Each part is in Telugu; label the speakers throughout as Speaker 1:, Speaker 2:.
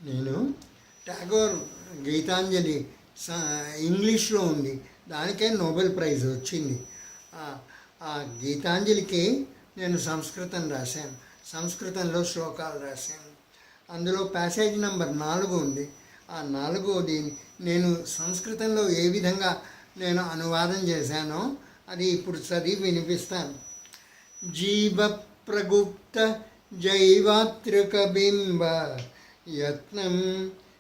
Speaker 1: నేను టాగోర్ గీతాంజలి ఇంగ్లీష్లో ఉంది, దానికే నోబెల్ ప్రైజ్ వచ్చింది. ఆ గీతాంజలికి నేను సంస్కృతం రాశాను, సంస్కృతంలో శ్లోకాలు రాశాను. అందులో ప్యాసేజ్ నెంబర్ 4 ఉంది. ఆ 4వది నేను సంస్కృతంలో ఏ విధంగా నేను అనువాదం చేశానో అది ఇప్పుడు చదివి వినిపిస్తాను. జీవ ప్రగుప్త జైవాత్రిక బింబ యత్నం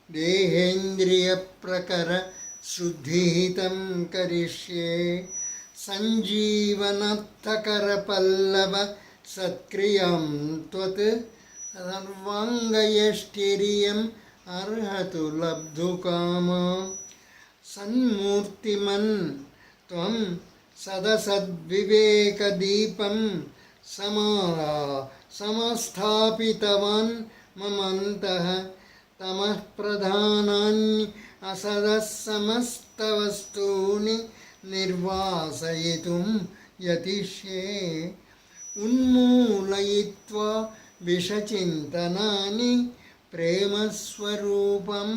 Speaker 1: దేహేంద్రియ ప్రకర శుద్ధిహితం కరిష్యే సంజీవనార్థకర పల్లవ సత్క్రియం త్వత్ సర్వాంగయష్టిరియం అర్హతు లబ్ధుకామ సన్మూర్తిమన్ త్వం సదసద్వివేకదీపం సమస్థాపితవాన్ మమంతః తమః ప్రధానాన్ని అసదః సమస్తవస్తూని నిర్వాసయితుం యతిష్యే ఉన్మూలయిత్వా విషచింతనాని ప్రేమస్వరూపం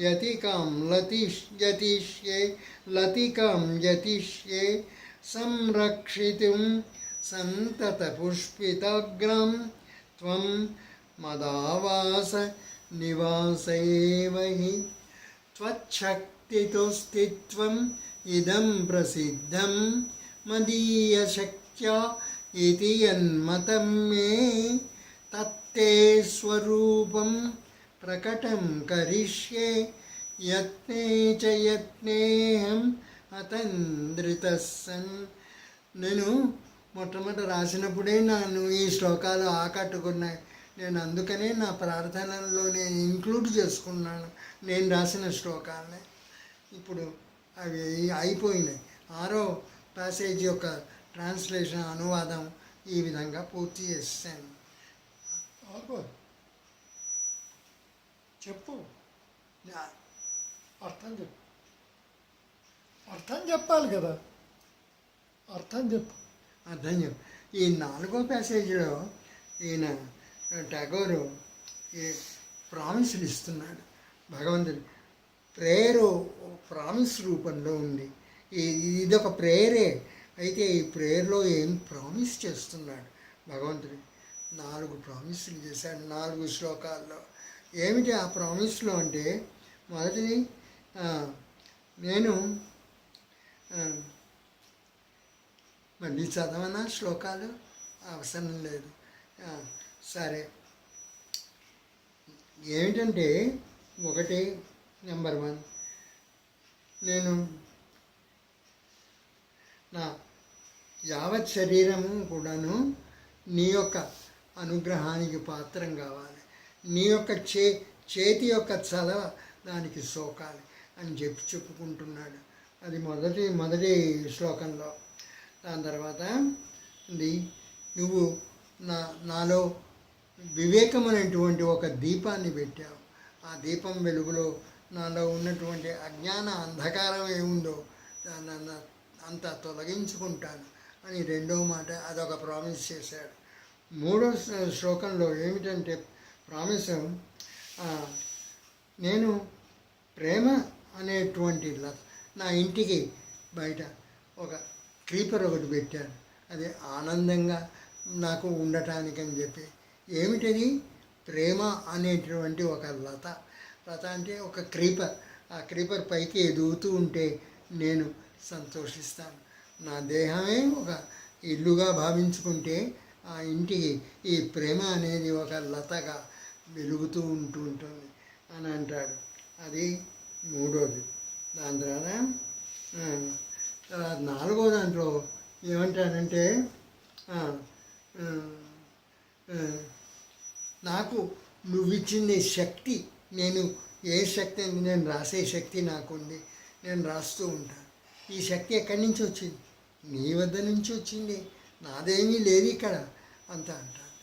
Speaker 1: లతికాం యతిష్యే సంరక్షితుం సంతత పుష్పితాగ్రం త్వం మదావాస నివాసయేవహి త్వచ్చక్తితోస్తిత్వం ఇదం ప్రసిద్ధం మదీయశక్త్యా ఇతి యన్మతం మే తత్తే స్వరూపం ప్రకటం కరిష్యే యత్నే చ యత్నేహం అతంద్రితస్సన్. నేను మొట్టమొదట రాసినప్పుడే నన్ను ఈ శ్లోకాలు ఆకట్టుకున్నాయి. నేను అందుకనే నా ప్రార్థనలో నేను ఇంక్లూడ్ చేసుకున్నాను నేను రాసిన శ్లోకాలని. ఇప్పుడు అవి అయిపోయినాయి. 6వ ప్యాసేజ్ యొక్క ట్రాన్స్లేషన్ అనువాదం ఈ విధంగా పూర్తి చేశాను. చెప్పు, అర్థం చెప్పు. అర్థం చెప్పాలి కదా, అర్థం చెప్పు. ఈ 4వ ప్యాసేజీలో ఈయన టాగోరు ఈ ప్రామిస్లు ఇస్తున్నాడు. భగవంతుడు ప్రేయరు ప్రామిస్ రూపంలో ఉంది. ఇదొక ప్రేయరే. అయితే ఈ ప్రేయర్లో ఏం ప్రామిస్ చేస్తున్నాడు భగవంతుడు? 4 ప్రామిస్లు చేశాడు 4 శ్లోకాల్లో. ఏమిటి ఆ ప్రామిస్లో అంటే, మొదటిది నేను మళ్ళీ చదవనా శ్లోకాలు? అవసరం లేదు. సరే, ఏమిటంటే ఒకటి నెంబర్ 1, నేను నా యావత్ శరీరము కూడాను నీ యొక్క అనుగ్రహానికి పాత్రం కావాలి. నీ యొక్క చేతి యొక్క చలవ దానికి సోకాలి అని చెప్పుకుంటున్నాడు. అది మొదటి శ్లోకంలో. దాని తర్వాత నువ్వు నాలో వివేకం అనేటువంటి ఒక దీపాన్ని పెట్టావు. ఆ దీపం వెలుగులో నాలో ఉన్నటువంటి అజ్ఞాన అంధకారం ఏముందో దాన్ని అంతా తొలగించుకుంటాను అని 2వ మాట అదొక ప్రామిస్ చేశాడు. 3వ శ్లోకంలో ఏమిటంటే ప్రామిస్, నేను ప్రేమ అనేటువంటి నా ఇంటికి బయట ఒక క్రీపర్ ఒకటి పెట్టాను, అది ఆనందంగా నాకు ఉండటానికని చెప్పి. ఏమిటది? ప్రేమ అనేటువంటి ఒక లత అంటే ఒక క్రీపర్. ఆ క్రీపర్ పైకి ఎదుగుతూ ఉంటే నేను సంతోషిస్తాను. నా దేహమే ఒక ఇల్లుగా భావించుకుంటే ఆ ఇంటికి ఈ ప్రేమ అనేది ఒక లతగా వెలుగుతూ ఉంటుంది అని అంటాడు. అది 3వది. దాని తర్వాత 4వ దాంట్లో ఏమంటాడంటే, నాకు నువ్వు ఇచ్చింది శక్తి. నేను ఏ శక్తి అని నేను రాసే శక్తి నాకుంది, నేను రాస్తూ ఉంటాను. ఈ శక్తి ఎక్కడి నుంచి వచ్చింది? నీ వద్ద నుంచి వచ్చింది, నాదేమీ లేదు ఇక్కడ అంతా అంటాడు.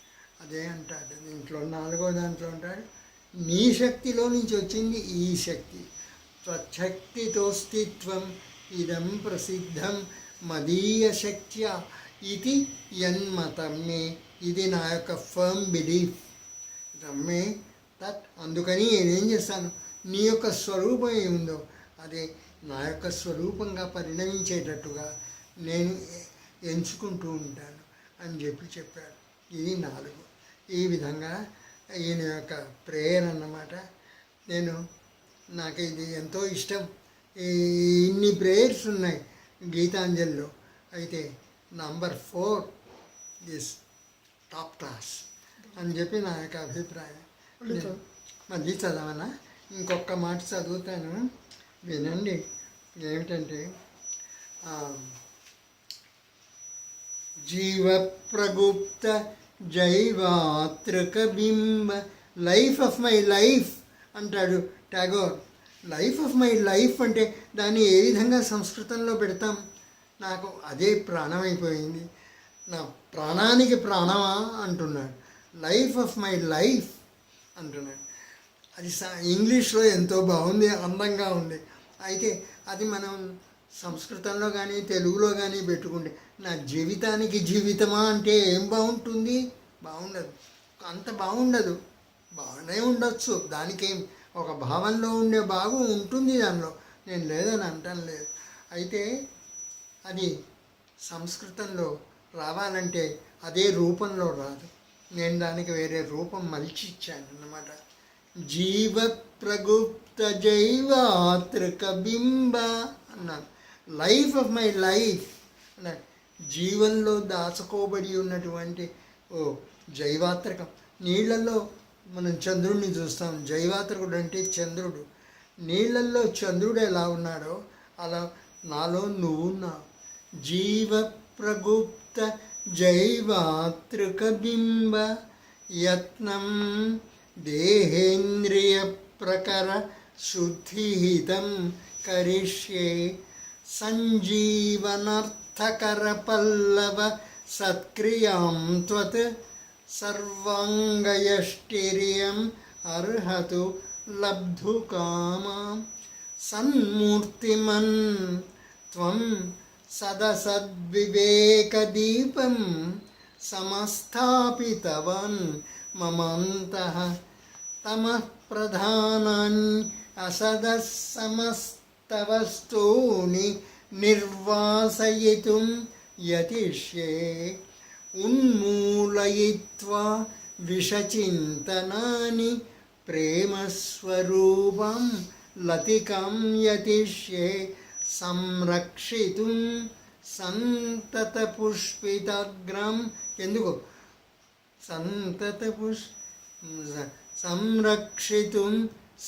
Speaker 1: అదే అంటాడు దీంట్లో 4వ దాంట్లో అంటాడు, నీ శక్తిలో నుంచి వచ్చింది ఈ శక్తి. స్వశక్తితోస్తిత్వం ఇదం ప్రసిద్ధం మదీయ శక్త్యా ఇది యన్మతం మే. ఇది నా యొక్క ఫర్మ్ బిలీఫ్. రమ్మే అందుకని నేనేం చేస్తాను, నీ యొక్క స్వరూపం ఏముందో అదే నా యొక్క స్వరూపంగా పరిణమించేటట్టుగా నేను ఎంచుకుంటూ ఉంటాను అని చెప్పాడు. ఇది 4. ఈ విధంగా ఈయన యొక్క ప్రేయర్ అన్నమాట. నాకు ఇది ఎంతో ఇష్టం. ఇన్ని ప్రేయర్స్ ఉన్నాయి గీతాంజలిలో, అయితే నంబర్ 4 ఇస్ టాప్ క్లాస్ అని చెప్పి నా యొక్క అభిప్రాయం. మళ్ళీ చదవనా? ఇంకొక మాట చదువుతాను, వినండి. ఏమిటంటే జీవ ప్రగుప్త జైవాత్రక బింబ లైఫ్ ఆఫ్ మై లైఫ్ అంటాడు Tagore. Life of my life అంటే దాన్ని ఏ విధంగా సంస్కృతంలో పెడతాం? నాకు అదే ప్రాణమైపోయింది. నా ప్రాణానికి ప్రాణమా అంటున్నాడు. లైఫ్ ఆఫ్ మై లైఫ్ అంటున్నాడు. అది ఇంగ్లీష్లో ఎంతో బాగుంది, అందంగా ఉంది. అయితే అది మనం సంస్కృతంలో కానీ తెలుగులో కానీ పెట్టుకుంటే నా జీవితానికి జీవితమా అంటే ఏం బాగుంటుంది? బాగుండదు, అంత బాగుండదు. బాగానే ఉండొచ్చు, దానికేం ఒక భావంలో ఉండే బాగు ఉంటుంది దానిలో, నేను లేదని అంటాను లేదు. అయితే అది సంస్కృతంలో రావాలంటే అదే రూపంలో రాదు. నేను దానికి వేరే రూపం మలిచి ఇచ్చాను అన్నమాట. జీవ ప్రగుప్త జైవాత్రిక బింబ అన్నాను. లైఫ్ ఆఫ్ మై లైఫ్ అన్నాడు. జీవంలో దాచుకోబడి ఉన్నటువంటి జైవాత్రకం. నీళ్లలో మనం చంద్రుడిని చూస్తాం. జైవాత్రకుడు అంటే చంద్రుడు. నీళ్లలో చంద్రుడు ఎలా ఉన్నాడో అలా నాలో నువ్వున్నావు. జీవ ప్రగుప్త జైవాత్రిక బింబ యత్నం దేహేంద్రియ ప్రకర శుద్ధిహితం కరిష్యే సంజీవనార్థకర పల్లవ సత్క్రియాం త్వత్ సర్వాంగయష్టిర్యం అర్హతు లబ్ధు కామాం సన్మూర్తిమన్ త్వం సదసద్వివేకదీపం సమస్థాపితవన్ మమంతః తమః ప్రధానాన్ అసదః సమస్తవస్తూని నిర్వాసయితుం యతిష్యే ఉన్మూలయిత్వా విషచింతనాని ప్రేమస్వరూపం లతికం యతిష్యే సంరక్షితుం సంతత పుష్పితాగ్రం. ఎందుకు సంరక్షితుం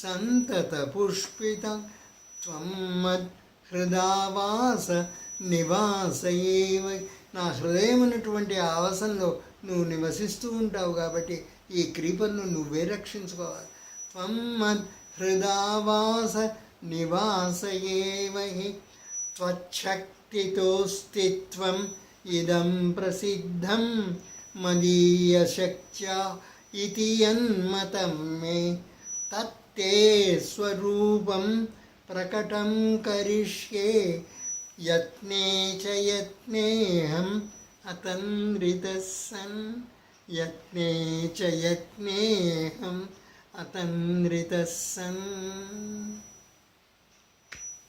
Speaker 1: సంతత పుష్పిత త్వం మద్ హృదావాస నివాసయేవ. నా హృదయం అన్నటువంటి ఆవాసంలో నువ్వు నివసిస్తూ ఉంటావు కాబట్టి ఈ క్రీపర్ను నువ్వే రక్షించుకోవాలి. త్వం మద్ హృదావాస నివాసయేవ త్వచ్చక్తితో స్థిత్వం ఇదం ప్రసిద్ధం మదీయశక్త్యా ఇతి యన్మతం మే తత్తే స్వరూపం ప్రకటం కరిష్యే యత్నే చ యత్నేహం అతంద్రితః సన్. యత్నే చ యత్నేహం అతంద్రితః సన్.